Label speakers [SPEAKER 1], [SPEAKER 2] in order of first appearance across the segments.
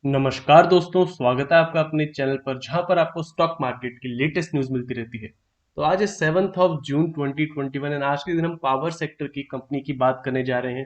[SPEAKER 1] नमस्कार दोस्तों, स्वागत है आपका अपने चैनल पर जहां पर आपको स्टॉक मार्केट की लेटेस्ट न्यूज मिलती रहती है। तो आज है 7 जून 2021 एंड आज के दिन हम पावर सेक्टर की कंपनी की बात करने जा रहे हैं।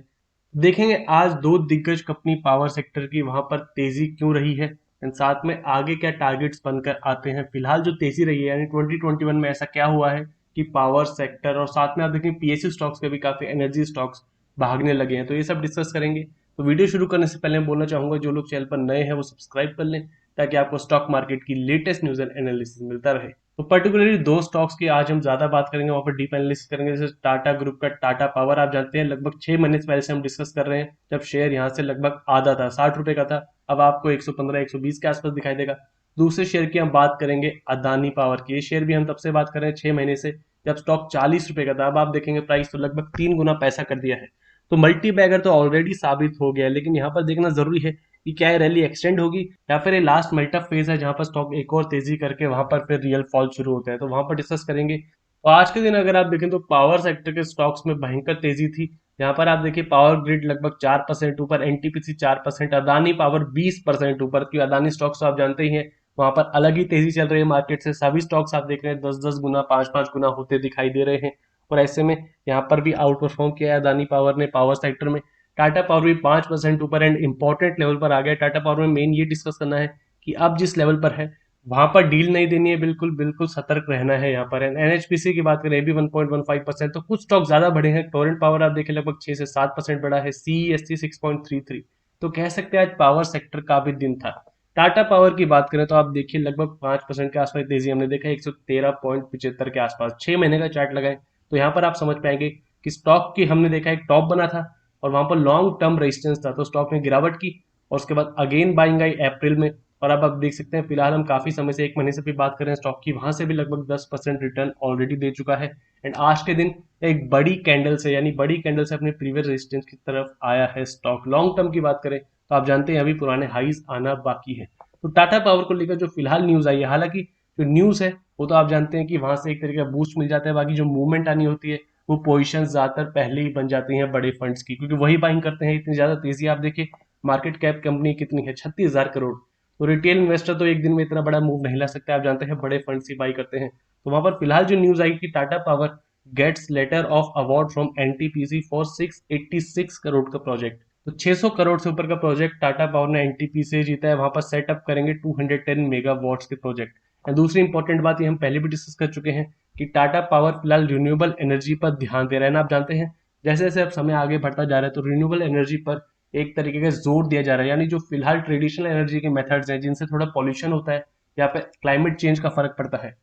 [SPEAKER 1] देखेंगे आज दो दिग्गज कंपनी पावर सेक्टर की वहां पर तेजी क्यों रही है एंड साथ में आगे क्या टारगेट्स बनकर आते हैं। फिलहाल जो तेजी रही है यानी 2021 में ऐसा क्या हुआ है कि पावर सेक्टर और साथ में आप देखें पीएसयू स्टॉक्स के भी काफी एनर्जी स्टॉक्स भागने लगे हैं, तो ये सब डिस्कस करेंगे। तो वीडियो शुरू करने से पहले मैं बोलना चाहूंगा जो लोग चैनल पर नए हैं वो सब्सक्राइब कर लें ताकि आपको स्टॉक मार्केट की लेटेस्ट न्यूज एंड एनालिसिस मिलता रहे। तो पर्टिकुलरली दो स्टॉक्स की आज हम ज्यादा बात करेंगे, वहां पर डीप एनालिसिस करेंगे। जैसे टाटा ग्रुप का टाटा पावर आप जानते हैं लगभग 6 महीने से पहले से हम डिस्कस कर रहे हैं जब शेयर यहाँ से लगभग आधा था, 60 रुपए का था, अब आपको 115 120 के आसपास दिखाई देगा। दूसरे शेयर की हम बात करेंगे अदानी पावर की। ये शेयर भी हम तब से बात कर रहे हैं 6 महीने से जब स्टॉक 40 रुपए का था, अब आप देखेंगे प्राइस तो लगभग 3 गुना पैसा कर दिया है। तो मल्टी बैगर तो ऑलरेडी साबित हो गया है, लेकिन यहाँ पर देखना जरूरी है कि क्या ये रैली एक्सटेंड होगी या फिर ये लास्ट मल्टअप फेज है जहां पर स्टॉक एक और तेजी करके वहां पर फिर रियल फॉल शुरू होता है, तो वहां पर डिस्कस करेंगे। तो आज के दिन अगर आप देखें तो पावर सेक्टर के स्टॉक्स में भयंकर तेजी थी। यहाँ पर आप देखिए पावर ग्रिड लगभग 4% ऊपर, एनटीपीसी 4%, अदानी पावर 20% ऊपर, क्योंकि अदानी स्टॉक्स तो आप जानते ही हैं वहां पर अलग ही तेजी चल रही है मार्केट से। सभी स्टॉक्स आप देख रहे हैं 10-10 गुना 5-5 गुना होते दिखाई दे रहे हैं, और ऐसे में यहाँ पर भी आउट परफॉर्म किया है अदानी पावर ने पावर सेक्टर में। टाटा पावर भी 5% ऊपर एंड इंपॉर्टेंट लेवल पर आ गया। टाटा पावर में मेन ये डिस्कस करना है कि अब जिस लेवल पर है वहां पर डील नहीं देनी है, बिल्कुल बिल्कुल सतर्क रहना है। यहाँ पर एनएचपीसी की बात करें भी 1.15%, तो कुछ स्टॉक ज्यादा बढ़े हैं। टोरेंट पावर आप देखें लगभग 6 से 7% बढ़ा है, सीईएसटी 6.33। तो कह सकते हैं आज पावर सेक्टर का भी दिन था। टाटा पावर की बात करें तो आप देखिए लगभग 5% के आसपास तेजी हमने देखा, 113.75 के आसपास 6 महीने का चार्ट लगाए तो यहाँ पर आप समझ पाएंगे कि स्टॉक की हमने देखा एक टॉप बना था और वहां पर लॉन्ग टर्म रेजिस्टेंस था, तो स्टॉक ने गिरावट की और उसके बाद अगेन बाइंग आई अप्रैल में। और अब आप देख सकते हैं फिलहाल हम काफी समय से 1 महीने से भी बात कर रहे हैं स्टॉक की, वहां से भी लगभग 10% रिटर्न ऑलरेडी दे चुका है। एंड आज के दिन एक बड़ी कैंडल से यानी बड़ी कैंडल से अपने प्रीवियस रेजिस्टेंस की तरफ आया है स्टॉक। लॉन्ग टर्म की बात करें तो आप जानते हैं अभी पुराने हाईज आना बाकी है। तो टाटा पावर को लेकर जो फिलहाल न्यूज आई है, हालांकि जो न्यूज है वो तो आप जानते हैं कि वहां से एक तरीके का बूस्ट मिल जाता है, बाकी जो मूवमेंट आनी होती है वो पोजीशन ज्यादातर पहले ही बन जाती हैं बड़े फंड्स की, क्योंकि वही बाइंग करते हैं। इतनी ज्यादा तेजी आप देखिए मार्केट कैप कंपनी कितनी है, 36,000 करोड़। तो रिटेल इन्वेस्टर तो एक दिन में इतना बड़ा मूव नहीं ला सकते, आप जानते हैं बड़े फंड्स ही बाई करते हैं। तो वहां पर फिलहाल जो न्यूज आई कि Tata power gets letter of award from NTPC for 686 crore का प्रोजेक्ट। तो 600 करोड़ से ऊपर का प्रोजेक्ट टाटा पावर ने एनटीपीसी से जीता है, वहां पर सेटअप करेंगे 210 मेगावाट्स के प्रोजेक्ट। और दूसरी इंपॉर्टेंट बात ये हम पहले भी डिस्कस कर चुके हैं कि टाटा पावर फिलहाल रिन्यूएबल एनर्जी पर ध्यान दे रहा है ना। आप जानते हैं जैसे जैसे अब समय आगे बढ़ता जा रहा है तो रिन्यूएबल एनर्जी पर एक तरीके का जोर दिया जा रहा है, यानी जो फिलहाल ट्रेडिशनल एनर्जी के मेथड्स हैं जिनसे थोड़ा पॉल्यूशन होता है या फिर क्लाइमेट चेंज का फर्क पड़ता है,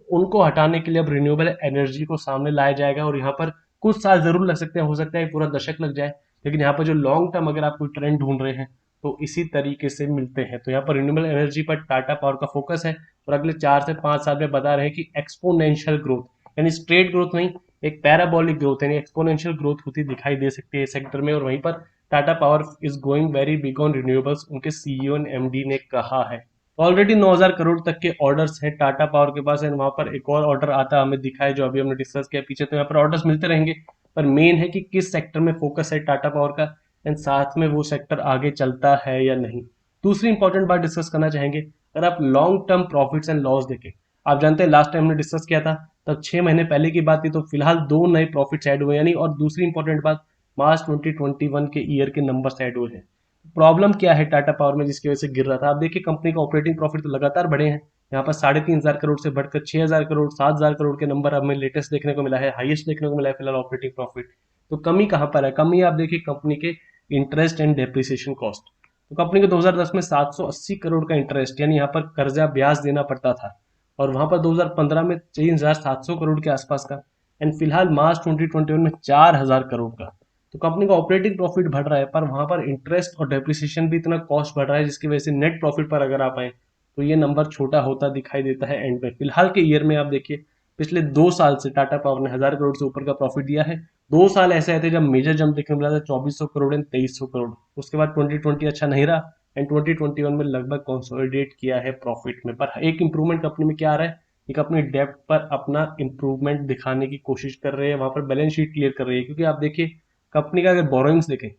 [SPEAKER 1] उनको हटाने के लिए अब रिन्यूएबल एनर्जी को सामने लाया जाएगा। और यहाँ पर कुछ साल जरूर लग सकते हैं, हो सकता है पूरा दशक लग जाए, लेकिन यहाँ पर जो लॉन्ग टर्म अगर आप कोई ट्रेंड ढूंढ रहे हैं तो इसी तरीके से मिलते हैं। तो यहाँ पर रिन्यूएबल एनर्जी पर टाटा पावर का फोकस है और अगले 4 से 5 साल में बता रहे हैं कि एक्सपोनेंशियल ग्रोथ यानी स्ट्रेट ग्रोथ नहीं, एक पैराबोलिक ग्रोथ यानी एक्सपोनेंशियल ग्रोथ होती दिखाई दे सकती है इस सेक्टर में। और वहीं पर Tata power is going very big on renewables, उनके सीईओ एंड एमडी ने कहा है। ऑलरेडी 9,000 करोड़ तक के ऑर्डर्स हैं टाटा पावर के पास, एंड वहां पर एक और ऑर्डर आता हमें दिखा है जो अभी हमने डिस्कस किया पीछे। तो यहाँ पर ऑर्डर्स मिलते रहेंगे, पर मेन है कि किस सेक्टर में फोकस है टाटा पावर का एंड साथ में वो सेक्टर आगे चलता है या नहीं। दूसरी इंपॉर्टेंट बात डिस्कस करना चाहेंगे, अगर आप long term profits and loss देखें, आप जानते हैं लास्ट टाइम हमने डिस्कस किया था तब 6 महीने पहले की बात थी, तो फिलहाल दो नए प्रॉफिट्स ऐड हुए यानी। और दूसरी इंपॉर्टेंट बात, मार्च 2021 के ईयर के नंबर्स ऐड हुए हैं। प्रॉब्लम क्या है टाटा पावर में जिसकी वजह से गिर रहा था, आप देखिए कंपनी का ऑपरेटिंग प्रॉफिट तो लगातार बढ़े हैं, यहाँ पर 3,500 करोड़ से बढ़कर 6,000 करोड़ 7,000 करोड़ के नंबर हमें लेटेस्ट देखने को मिला है, हाईएस्ट देखने को मिला है फिलहाल ऑपरेटिंग प्रॉफिट। तो कमी कहाँ पर है? कमी आप देखिए कंपनी के इंटरेस्ट एंड डेप्रिसिएशन कॉस्ट। तो कंपनी को 2010 में 780 करोड़ का इंटरेस्ट यानी यहाँ पर कर्जा ब्याज देना पड़ता था, और वहां पर 2015 में 3,700 करोड़ के आसपास का, एंड फिलहाल मार्च 2021 में 4,000 करोड़ का। तो कंपनी का ऑपरेटिंग प्रॉफिट बढ़ रहा है पर वहां पर इंटरेस्ट और डेप्रिसिएशन भी इतना कॉस्ट बढ़ रहा है जिसकी वजह से नेट प्रॉफिट पर अगर आप आए तो ये नंबर छोटा होता दिखाई देता है एंड में। फिलहाल के ईयर में आप देखिए पिछले 2 साल से टाटा पावर ने 1,000 करोड़ से ऊपर का प्रॉफिट दिया है। 2 साल ऐसे आए थे जब मेजर जंप देखने को मिला था 2,400 करोड़ एंड 2,300 करोड़। उसके बाद 2020 अच्छा नहीं रहा एंड 2021 में लगभग कंसोलिडेट किया है प्रॉफिट में। पर एक इंप्रूवमेंट कंपनी में क्या आ रहा है, एक अपनी डेप्थ पर अपना इंप्रूवमेंट दिखाने की कोशिश कर रहे हैं, वहां पर बैलेंस शीट क्लियर कर रही है। क्योंकि आप देखिए कंपनी का अगर बोरोइंग्स देखें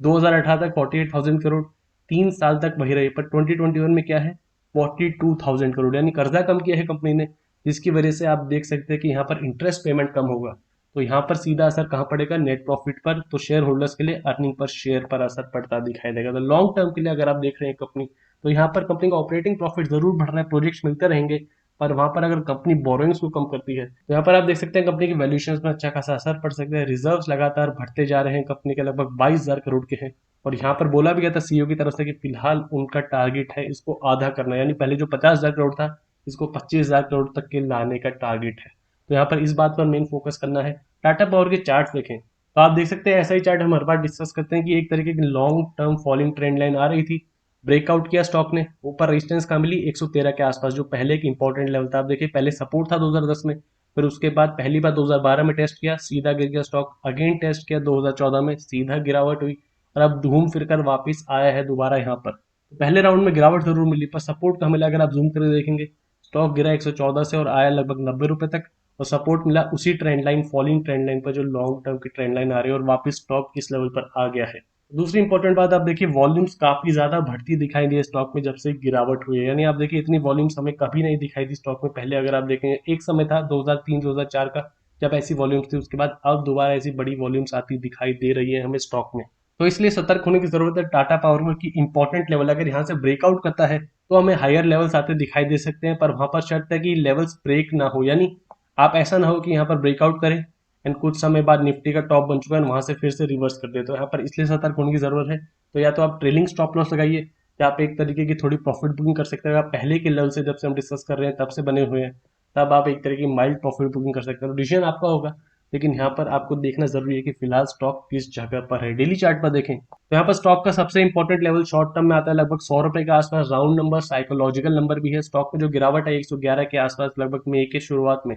[SPEAKER 1] 2018 तक 48,000 करोड़, 3 साल तक वही रही, पर 2021 में क्या है 42,000 करोड़, यानी कर्जा कम किया है कंपनी ने, जिसकी वजह से आप देख सकते हैं कि यहाँ पर इंटरेस्ट पेमेंट कम होगा। तो यहाँ पर सीधा असर कहाँ पड़ेगा, नेट प्रॉफिट पर। तो शेयर होल्डर्स के लिए अर्निंग पर शेयर पर असर पड़ता दिखाई देगा। तो लॉन्ग टर्म के लिए अगर आप देख रहे हैं कंपनी, तो यहाँ पर कंपनी का ऑपरेटिंग प्रॉफिट जरूर बढ़ रहा है, प्रोजेक्ट्स मिलते रहेंगे, पर वहां पर अगर कंपनी बोरोइंग्स को कम करती है तो यहाँ पर आप देख सकते हैं कंपनी की वैल्यूएशंस में अच्छा खासा असर पड़ सकता है। रिजर्व्स लगातार बढ़ते जा रहे हैं, कंपनी के लगभग 22,000 करोड़ के हैं। और यहाँ पर बोला भी गया था सीईओ की तरफ से कि फिलहाल उनका टारगेट है इसको आधा करना, यानी पहले जो 50,000 करोड़ था इसको 25,000 करोड़ तक के लाने का टारगेट है। तो यहाँ पर इस बात पर मेन फोकस करना है। टाटा पावर के चार्ट देखें तो आप देख सकते हैं, ऐसा ही चार्ट हम हर बार डिस्कस करते हैं कि एक तरीके की long term falling trend line आ रही थी, ब्रेकआउट किया स्टॉक ने, ऊपर रेजिस्टेंस कहाँ मिली 113 के आसपास, जो पहले एक इंपॉर्टेंट लेवल था। आप देखिए पहले सपोर्ट था 2010 में, फिर उसके बाद पहली बार 2012 में टेस्ट किया, सीधा गिर गया स्टॉक, अगेन टेस्ट किया 2014 में, सीधा गिरावट हुई, और अब घूम फिरकर वापस आया है दोबारा यहाँ पर। तो पहले राउंड में गिरावट जरूर मिली, पर सपोर्ट कहाँ मिला, अगर आप जूम करके देखेंगे स्टॉक गिरा 114 से और आया लगभग 90 रुपए तक, और सपोर्ट मिला उसी trend line, falling trend line पर, जो लॉन्ग टर्म की ट्रेंड लाइन आ रही है, और वापस स्टॉक इस लेवल पर आ गया है। दूसरी इंपॉर्टेंट बात, आप देखिए वॉल्यूम्स काफी ज्यादा बढ़ती दिखाई दी है स्टॉक में जब से गिरावट हुई है, यानी आप देखिए इतनी वॉल्यूम्स हमें कभी नहीं दिखाई दी स्टॉक में पहले। अगर आप देखेंगे एक समय था 2003-2004 का जब ऐसी वॉल्यूम्स थी, उसके बाद अब दोबारा ऐसी बड़ी वॉल्यूम्स आती दिखाई दे रही है हमें स्टॉक में। तो इसलिए सतर्क होने की जरूरत है। टाटा पावर की इंपॉर्टेंट लेवल अगर यहाँ से ब्रेकआउट करता है तो हमें हायर लेवल्स आते दिखाई दे सकते हैं, पर वहां पर शर्त है कि लेवल्स ब्रेक ना हो, यानी आप ऐसा ना हो कि यहाँ पर ब्रेकआउट करें एंड कुछ समय बाद निफ्टी का टॉप बन चुका है वहां से फिर से रिवर्स कर दे, तो यहाँ पर इसलिए सतर्क होने की जरूरत है। तो या तो आप ट्रेलिंग स्टॉप लॉस लगाइए, या आप एक तरीके की थोड़ी प्रॉफिट बुकिंग कर सकते हैं। आप पहले के लेवल से जब से हम डिस्कस कर रहे हैं तब से बने हुए हैं, तब आप एक तरीके की माइल्ड प्रॉफिट बुकिंग कर सकते हैं, तो डिसीजन आपका होगा। लेकिन यहाँ पर आपको देखना जरूरी है कि फिलहाल स्टॉक किस जगह पर है। डेली चार्ट पर देखें तो यहाँ पर स्टॉक का सबसे इंपॉर्टेंट लेवल शॉर्ट टर्म में आता है लगभग 100 रुपए के आसपास, राउंड नंबर साइकोलॉजिकल नंबर भी है। स्टॉक में जो गिरावट है 111 के आसपास लगभग मई के शुरुआत में,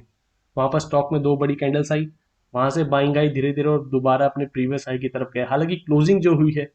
[SPEAKER 1] वहां पर स्टॉक में दो बड़ी कैंडल्स आई, वहां से बाइंग आई धीरे धीरे और दोबारा अपने प्रीवियस हाई की तरफ गया। हालांकि क्लोजिंग जो हुई है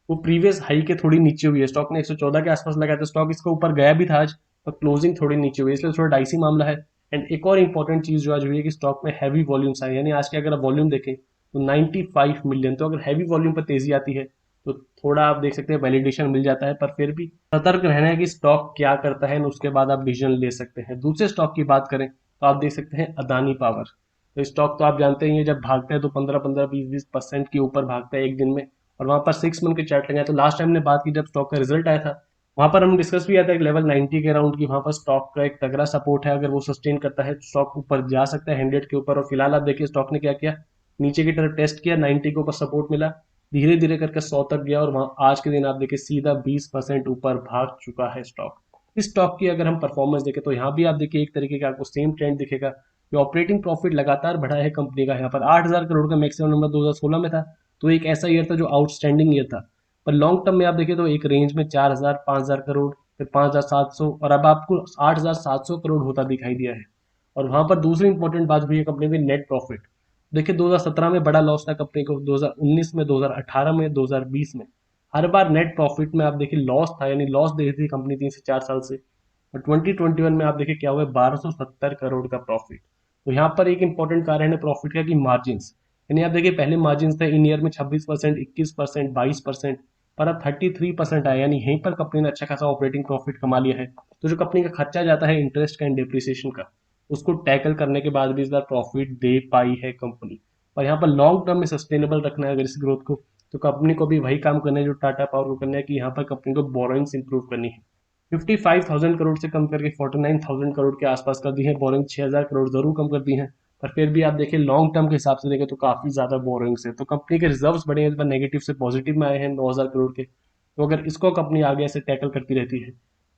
[SPEAKER 1] वो प्रीवियस हाई के थोड़ी नीचे हुई है, स्टॉक ने 114 के आसपास लगाया था, स्टॉक इसके ऊपर गया भी था आज, पर क्लोजिंग थोड़ी नीचे हुई है, इसलिए थोड़ा डाइसी मामला है। एंड एक और इंपॉर्टेंट चीज जो आज हुई है कि स्टॉक में हैवी वॉल्यूम्स आए, यानी आज के अगर आप वॉल्यूम देखें तो 95 मिलियन। तो अगर हैवी वॉल्यूम पर तेजी आती है तो थोड़ा आप देख सकते हैं वैलिडेशन मिल जाता है, पर फिर भी सतर्क रहना है कि स्टॉक क्या करता है, उसके बाद आप डिसीजन ले सकते हैं। दूसरे स्टॉक की बात करें तो आप देख सकते हैं अदानी पावर। तो स्टॉक तो आप जानते ही हैं जब भागता है तो 15-15, 20-20% के ऊपर भागता है एक दिन में, और वहां पर 6 मंथ के चार्ट लगे। तो लास्ट टाइम ने बात की जब स्टॉक का रिजल्ट आया था, वहां पर हम डिस्कस भी किया था एक लेवल 90 के राउंड की, वहां पर स्टॉक का एक तगड़ा सपोर्ट है, अगर वो सस्टेन करता है तो स्टॉक ऊपर जा सकता है 100 के ऊपर। और फिलहाल आप देखिए स्टॉक ने क्या किया, नीचे की तरफ टेस्ट किया, 90 के ऊपर सपोर्ट मिला, धीरे धीरे करके 100 तक गया, और वहां आज के दिन आप देखिए सीधा 20% ऊपर भाग चुका है स्टॉक। इस स्टॉक की अगर हम परफॉर्मेंस देखें तो यहाँ भी आप देखिए एक तरीके का आपको सेम ट्रेंड दिखेगा। ये ऑपरेटिंग प्रॉफिट लगातार बढ़ा है कंपनी का, यहाँ पर 8,000 करोड़ का मैक्सिमम नंबर 2016 में था, तो एक ऐसा ईयर था जो आउटस्टैंडिंग ईयर था। पर लॉन्ग टर्म में आप देखिए तो एक रेंज में 4,000, 5,000 करोड़, फिर 5,700, और अब आपको 8,700 करोड़ होता दिखाई दिया है। और वहां पर दूसरी इंपॉर्टेंट बात हुई है कंपनी में नेट प्रॉफिट। देखिए 2017 में बड़ा लॉस था कंपनी को, 2019 में, 2018 में, 2020 में, हर बार नेट प्रॉफिट में आप देखिए लॉस था, यानी लॉस दे रही थी कंपनी 3 से 4 साल से। और 2021 में आप देखिए क्या हुआ है, 1270 करोड़ का प्रॉफिट। तो यहाँ पर एक इंपॉर्टेंट कारण है प्रॉफिट का कि मार्जिन, यानी आप देखिए पहले मार्जिन थे इन ईयर में 26%, 21%, 22%, पर अब 33% आया, यानी यहीं पर कंपनी ने अच्छा खासा ऑपरेटिंग प्रॉफिट कमा लिया है। तो जो कंपनी का खर्चा जाता है इंटरेस्ट का एंड डेप्रिसिएशन का, उसको टैकल करने के बाद भी इस बार प्रॉफिट दे पाई है कंपनी। और यहाँ पर लॉन्ग टर्म में सस्टेनेबल रखना है अगर इस ग्रोथ को, तो कंपनी को भी वही काम करना है जो टाटा पावर को करना है, कि यहाँ पर कंपनी को बोरोइंग्स इंप्रूव करनी है। 55,000 करोड़ से कम करके 49,000 करोड़ के आसपास कर दी है बोरिंग, 6,000 करोड़ जरूर कम कर दी है, पर फिर भी आप देखिए लॉन्ग टर्म के हिसाब से देखें तो काफी ज्यादा बोरिंग्स है। तो कंपनी के रिजर्व्स बढ़े हैं, इस बार नेगेटिव से पॉजिटिव में आए हैं 9,000 करोड़ के। तो अगर इसको कंपनी आगे ऐसे टैकल करती रहती है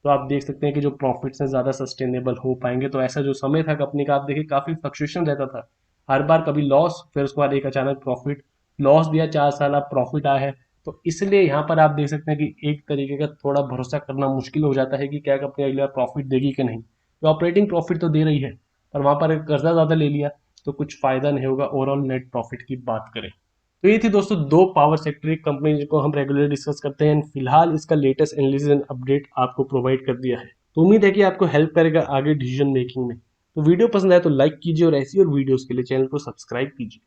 [SPEAKER 1] तो आप देख सकते हैं कि जो प्रॉफिट्स हैं ज्यादा सस्टेनेबल हो पाएंगे। तो ऐसा जो समय था कंपनी का, आप देखिए काफी फ्लक्चुएशन रहता था, हर बार कभी लॉस, फिर उसके बाद एक अचानक प्रॉफिट, लॉस दिया 4 साल, अब प्रॉफिट आया है। तो इसलिए यहाँ पर आप देख सकते हैं कि एक तरीके का थोड़ा भरोसा करना मुश्किल हो जाता है कि क्या कंपनी अगली बार प्रॉफिट देगी कि नहीं। तो ऑपरेटिंग प्रॉफिट तो दे रही है, पर वहां पर कर्जा ज्यादा ले लिया तो कुछ फायदा नहीं होगा ओवरऑल नेट प्रॉफिट की बात करें। तो ये थी दोस्तों दो पावर सेक्टर की कंपनी जिनको हम रेगुलर डिस्कस करते हैं, फिलहाल इसका लेटेस्ट एनालिसिस एंड अपडेट आपको प्रोवाइड कर दिया है। तो उम्मीद है कि आपको हेल्प करेगा आगे डिसीजन मेकिंग में। तो वीडियो पसंद आए तो लाइक कीजिए, और ऐसी और वीडियोस के लिए चैनल को सब्सक्राइब कीजिए।